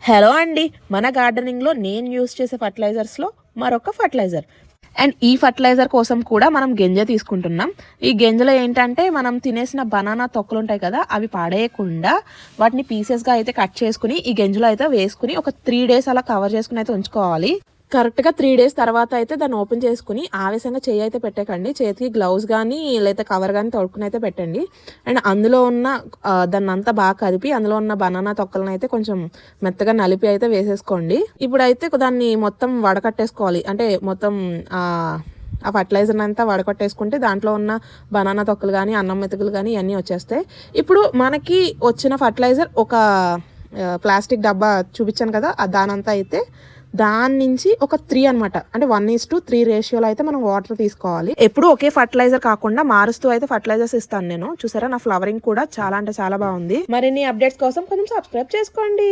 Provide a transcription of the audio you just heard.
Hello అండి. మన గార్డెనింగ్‌లో నేను యూజ్ చేసే ఫర్టిలైజర్స్‌లో మరొక ఫర్టిలైజర్. అండ్ ఈ ఫర్టిలైజర్ కోసం కూడా మనం గింజ తీసుకుంటున్నాం. ఈ గింజలో ఏంటంటే మనం తినేసిన బనానా తొక్కలుంటాయి కదా! అవి పడేయకుండా వాటిని పీసెస్‌గా అయితే కట్ చేసుకొని ఈ గింజలో అయితే వేసుకొని ఒక 3 డేస్ అలా కవర్ చేసుకొని అయితే ఉంచుకోవాలి. కరెక్ట్‌గా 3 డేస్ తర్వాత అయితే దాన్ని ఓపెన్ చేసుకొని ఆవేశంగా చెయ్యి అయితే పెట్టకండి. చేతికి గ్లౌస్ గానీ, లేతే కవర్ గానీ తొడుక్కుని అయితే పెట్టండి. అండ్ అందులో ఉన్న దాన్నంతా బాగా కదిపి అందులో ఉన్న బనానా తొక్కలనైతే కొంచెం మెత్తగా నలిపి అయితే వేసేసుకోండి. ఇప్పుడైతే దాన్ని మొత్తం వడకట్టేసుకోవాలి. అంటే మొత్తం ఆ ఫర్టిలైజర్‌నంతా వడకట్టేసుకుంటే దాంట్లో ఉన్న బనానా తొక్కలు గానీ, అన్నం మెతుకులు గానీ ఇయన్నీ వచ్చేస్తాయి. ఇప్పుడు మనకి వచ్చిన ఫర్టిలైజర్ ఒక ప్లాస్టిక్ డబ్బా చూపిచ్చాను కదా! దానంతా అయితే దాని నుంచి ఒక 3 అనమాట. అంటే 1:3 రేషియోలో అయితే మనం వాటర్ తీసుకోవాలి. ఎప్పుడూ ఒకే ఫర్టిలైజర్ కాకుండా మారుస్తూ అయితే ఫర్టిలైజర్స్ ఇస్తాను నేను. చూసారా నా ఫ్లవరింగ్ కూడా చాలా అంటే చాలా బాగుంది. మరిన్ని అప్డేట్స్ కోసం కొంచెం సబ్స్క్రైబ్ చేసుకోండి.